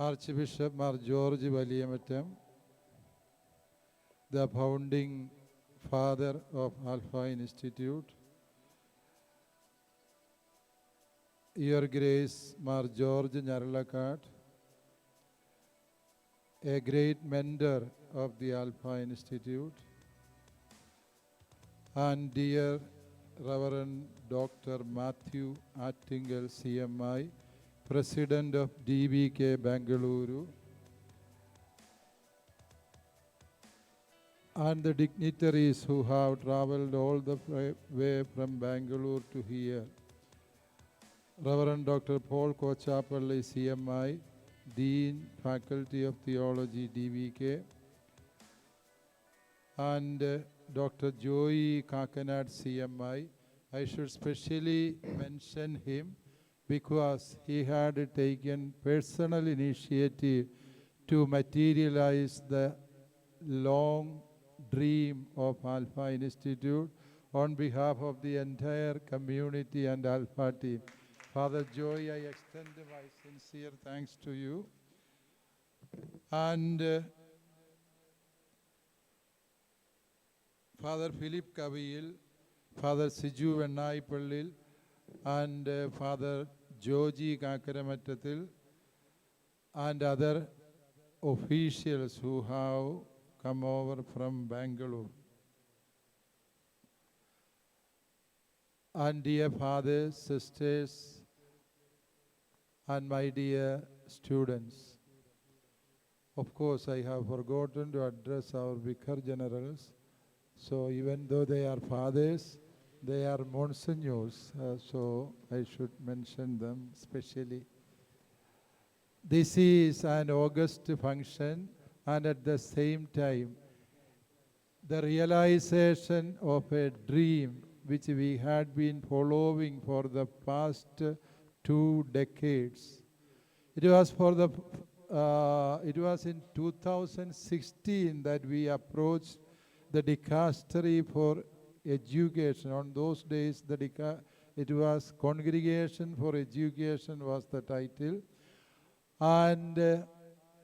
Archbishop Mar George Valiyamattam, the founding father of Alpha Institute, Your Grace Mar George Nyarlakat, a great mentor of the Alpha Institute, and dear Reverend Dr. Matthew Attingal, CMI, President of DBK Bangalore, and the dignitaries who have traveled all the way from Bangalore to here. Reverend Dr. Paul Kochapalli, CMI, Dean, Faculty of Theology, DBK, and Dr. Joey Kakanad, CMI. I should specially mention him because he had taken personal initiative to materialize the long dream of Alpha Institute on behalf of the entire community and Alpha team. Father Joey, I extend my sincere thanks to you. And Father Philip Kavil, Father Siju Vennaipallil, and Father Joji Kakaramattathil, and other officials who have come over from Bangalore. And dear fathers, sisters, and my dear students, of course I have forgotten to address our Vicar Generals. So even though they are fathers, they are monsignors, so I should mention them specially. This is an August function, and at the same time, the realization of a dream which we had been following for the past 2 decades. It was in 2016 that we approached the dicastery for education. On those days, it was Congregation for Education was the title. And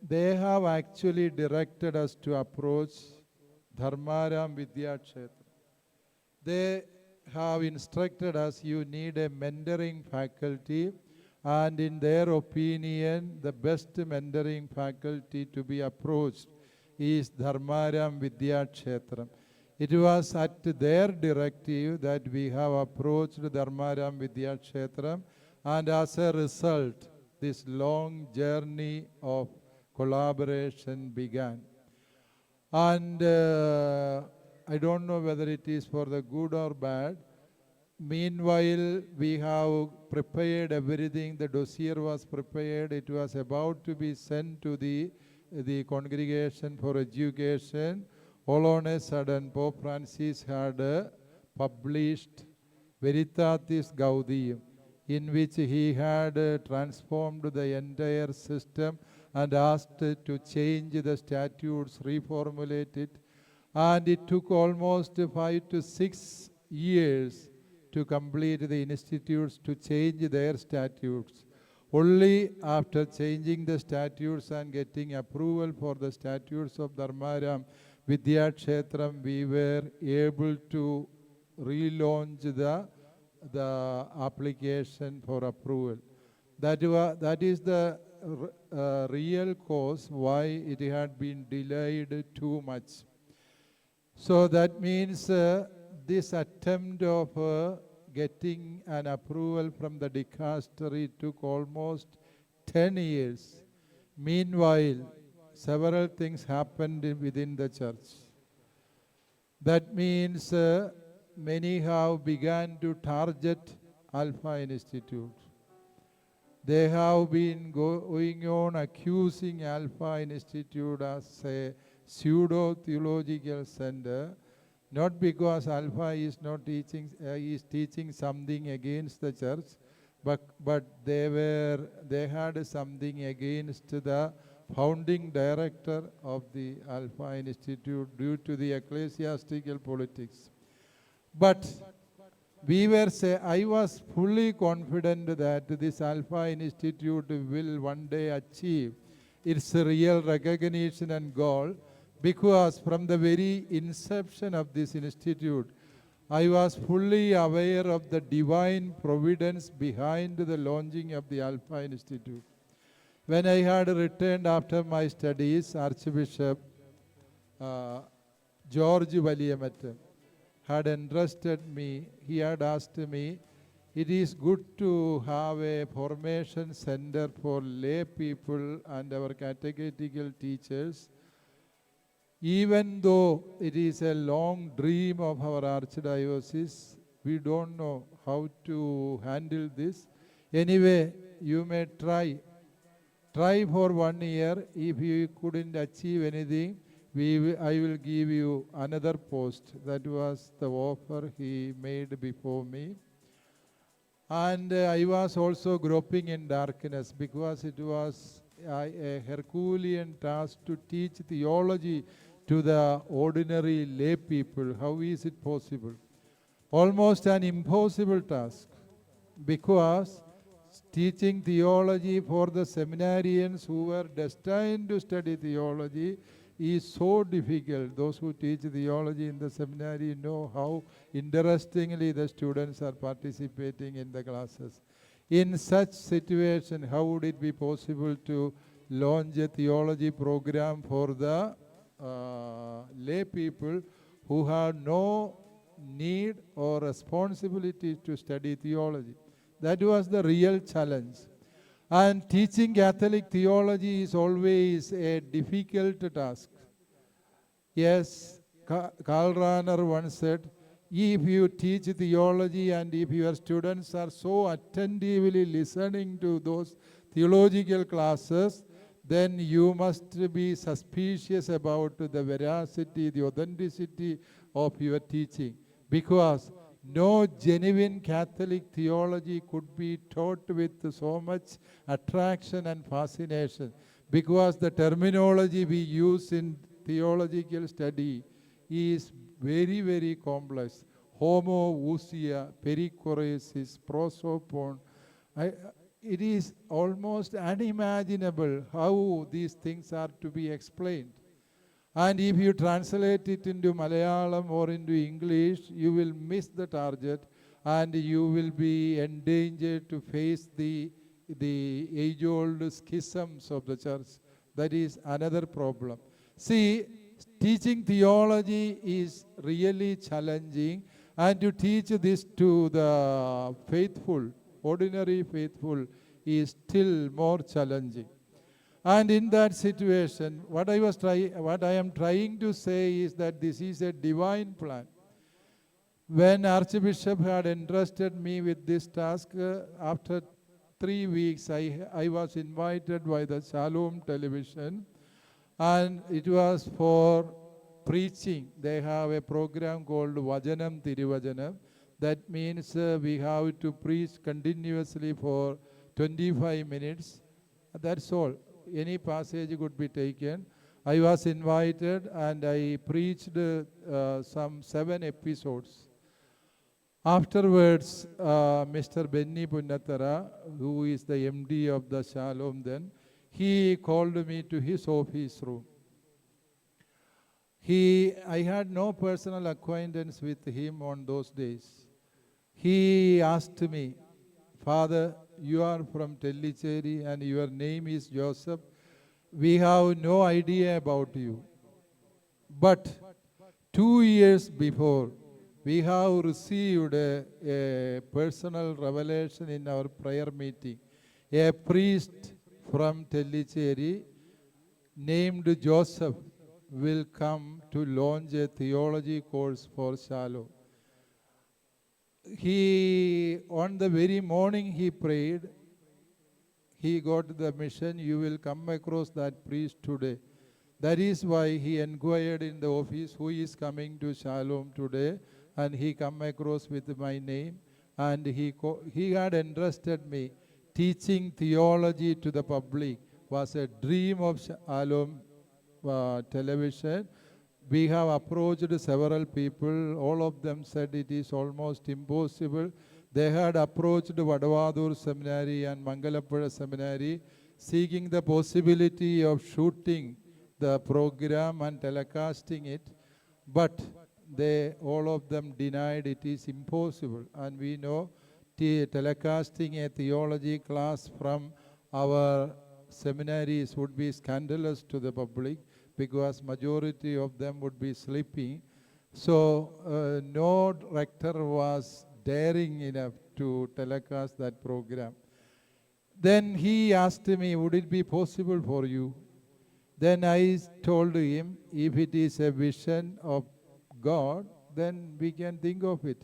they have actually directed us to approach Dharmaram Vidyakshetra. They have instructed us, you need a mentoring faculty, and in their opinion, the best mentoring faculty to be approached is Dharmaram Vidyakshetra. It was at their directive that we have approached Dharmaram Vidyakshetra, and as a result, this long journey of collaboration began. And I don't know whether it is for the good or bad. Meanwhile, we have prepared everything. The dossier was prepared. It was about to be sent to the Congregation for Education. All on a sudden, Pope Francis had published Veritatis Gaudium, in which he had transformed the entire system and asked to change the statutes, reformulate it. And it took almost 5 to 6 years to complete the institutes to change their statutes. Only after changing the statutes and getting approval for the statutes of Dharmaram Vidyakshetram, we were able to relaunch the application for approval. That is the real cause why it had been delayed too much. So that means this attempt of getting an approval from the dicastery took almost 10 years. Meanwhile, several things happened within the church. That means many have begun to target Alpha Institute. They have been going on accusing Alpha Institute as a pseudo-theological center, not because Alpha is not teaching, is teaching something against the church, but they had something against the founding director of the Alpha Institute due to the ecclesiastical politics. But I was fully confident that this Alpha Institute will one day achieve It's a real recognition and goal, because from the very inception of this institute, I was fully aware of the divine providence behind the launching of the Alpha Institute. When I had returned after my studies, Archbishop George Valiyamattam had entrusted me, he had asked me, it is good to have a formation center for lay people and our catechetical teachers. Even though it is a long dream of our archdiocese, we don't know how to handle this. Anyway, you may try. Try for 1 year. If you couldn't achieve anything, I will give you another post. That was the offer he made before me. And I was also groping in darkness, because it was a Herculean task to teach theology to the ordinary lay people. How is it possible? Almost an impossible task, because teaching theology for the seminarians who were destined to study theology is so difficult. Those who teach theology in the seminary know how interestingly the students are participating in the classes. In such situation, how would it be possible to launch a theology program for the lay people who have no need or responsibility to study theology? That was the real challenge. And teaching Catholic theology is always a difficult task. Yes, Karl Rahner once said, if you teach theology and if your students are so attentively listening to those theological classes, then you must be suspicious about the veracity, the authenticity of your teaching. Because no genuine Catholic theology could be taught with so much attraction and fascination, because the terminology we use in theological study is very, very complex. Homoousia, perichoresis, prosopon. It is almost unimaginable how these things are to be explained. And if you translate it into Malayalam or into English, you will miss the target and you will be endangered to face the age-old schisms of the church. That is another problem. See, teaching theology is really challenging, and to teach this to the faithful, ordinary faithful, is still more challenging. And in that situation, what I am trying to say is that this is a divine plan. When Archbishop had entrusted me with this task, after 3 weeks, I was invited by the Shalom television, and it was for preaching. They have a program called Vajanam Thiruvajanam. That means we have to preach continuously for 25 minutes. That's all. Any passage could be taken. I was invited and I preached some 7 episodes. Afterwards, Mr. Benny Punnatara, who is the MD of the Shalom then, he called me to his office room. I had no personal acquaintance with him on those days. He asked me, Father, you are from Tellicherry and your name is Joseph. We have no idea about you. But 2 years before, we have received a personal revelation in our prayer meeting. A priest from Tellicherry named Joseph will come to launch a theology course for Shalom. On the very morning he prayed, he got the mission, you will come across that priest today. That is why he inquired in the office who is coming to Shalom today, and he come across with my name, and he had entrusted me. Teaching theology to the public was a dream of Shalom television. We have approached several people. All of them said it is almost impossible. They had approached Vadavadur Seminary and Mangalappuzha Seminary. seeking the possibility of shooting the program and telecasting it, but they all of them denied it is impossible. And we know telecasting a theology class from our seminaries would be scandalous to the public because majority of them would be sleeping. So no rector was daring enough to telecast that program. Then he asked me, would it be possible for you? Then I told him, if it is a vision of God, then we can think of it.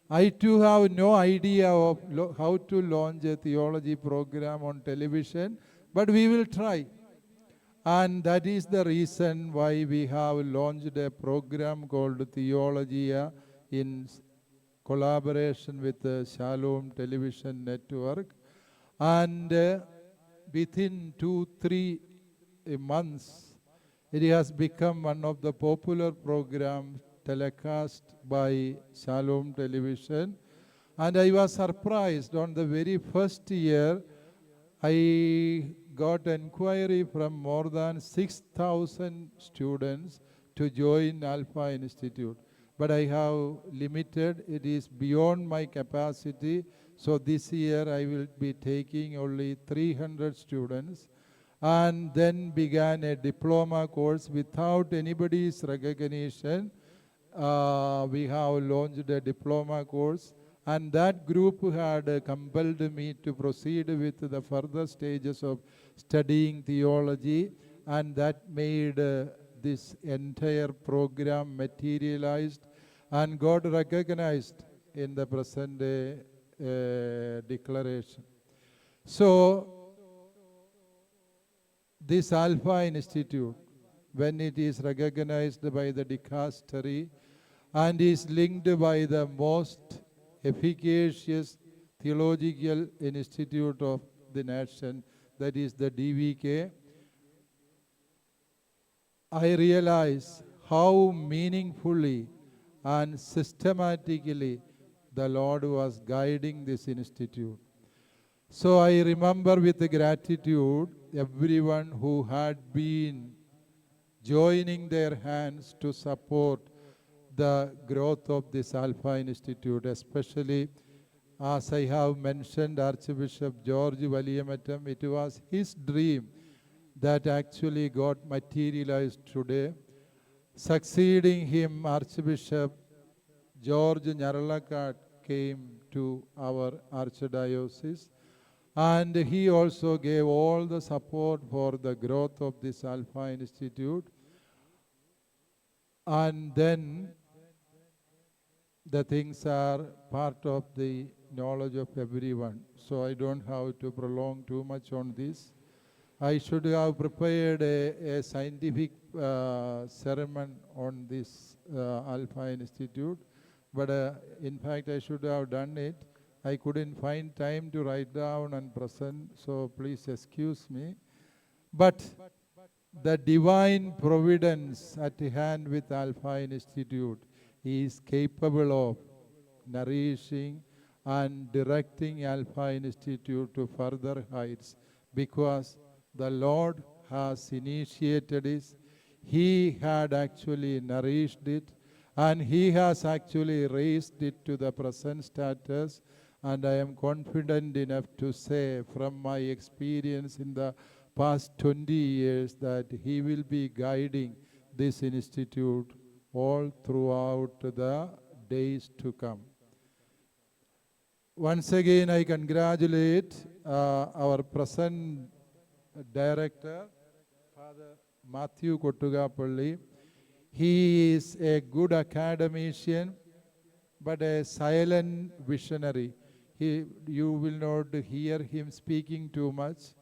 I too have no idea of how to launch a theology program on television, but we will try. And that is the reason why we have launched a program called Theologia in collaboration with the Shalom Television Network. And within 2-3 months, it has become one of the popular programs telecast by Shalom Television. And I was surprised on the very first year, I got inquiry from more than 6,000 students to join Alpha Institute. But I have limited, it is beyond my capacity. So this year I will be taking only 300 students. And then began a diploma course without anybody's recognition. We have launched a diploma course, and that group had compelled me to proceed with the further stages of studying theology, and that made this entire program materialized, and God recognized in the present declaration. So this Alpha Institute, when it is recognized by the dicastery and is linked by the most efficacious theological institute of the nation, that is the DVK, I realize how meaningfully and systematically the Lord was guiding this institute. So I remember with gratitude everyone who had been joining their hands to support the growth of this Alpha Institute, especially as I have mentioned Archbishop George Valiyamattam. It was his dream that actually got materialized today. Succeeding him, Archbishop George Nyarlakat came to our archdiocese, and he also gave all the support for the growth of this Alpha Institute. And then the things are part of the knowledge of everyone. So I don't have to prolong too much on this. I should have prepared a scientific sermon on this Alpha Institute, but in fact I should have done it. I couldn't find time to write down and present, so please excuse me. But the divine providence at hand with Alpha Institute is capable of nourishing and directing Alpha Institute to further heights, because the Lord has initiated it. He had actually nourished it, and He has actually raised it to the present status. And I am confident enough to say from my experience in the past 20 years that He will be guiding this institute all throughout the days to come. Once again, I congratulate our present director, Father Matthew Kottugapalli. He is a good academician, but a silent visionary. You will not hear him speaking too much.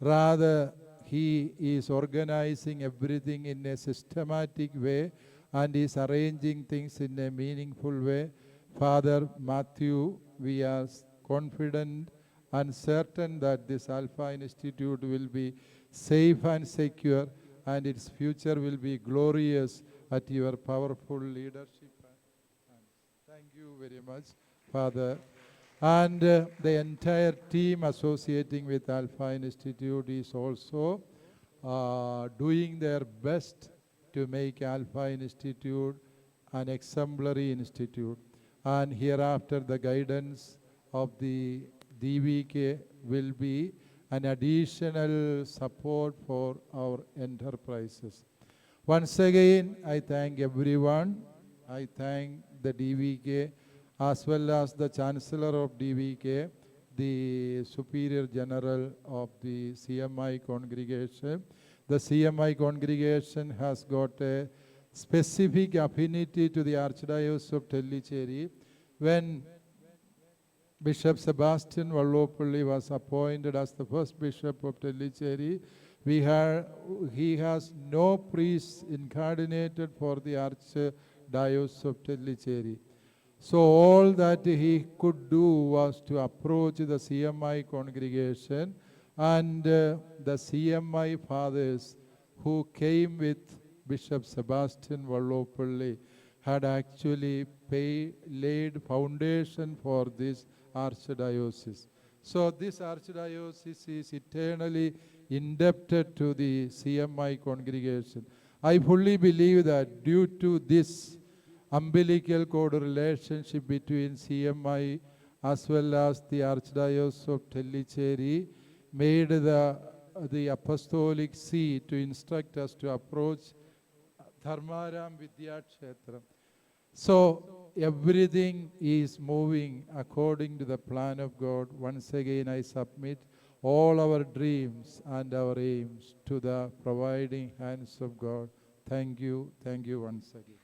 Rather, he is organizing everything in a systematic way and is arranging things in a meaningful way. Father Matthew, we are confident and certain that this Alpha Institute will be safe and secure, and its future will be glorious at your powerful leadership. Thank you very much, Father. And the entire team associating with Alpha Institute is also doing their best to make Alpha Institute an exemplary institute. And hereafter, the guidance of the DVK will be an additional support for our enterprises. Once again, I thank everyone. I thank the DVK as well as the Chancellor of DVK, the Superior General of the CMI congregation. The CMI congregation has got a specific affinity to the Archdiocese of Tellicherry. When Bishop Sebastian Vallopulli was appointed as the first Bishop of Tellicherry, he has no priest incarnated for the Archdiocese of Tellicherry. So all that he could do was to approach the CMI congregation, and the CMI fathers who came with Bishop Sebastian Vallopulli had actually laid foundation for this archdiocese. So this archdiocese is eternally indebted to the CMI congregation. I fully believe that due to this umbilical cord relationship between CMI as well as the Archdiocese of Tellicherry made the Apostolic See to instruct us to approach Dharmaram Vidya Kshetram. So everything is moving according to the plan of God. Once again, I submit all our dreams and our aims to the providing hands of God. Thank you once again.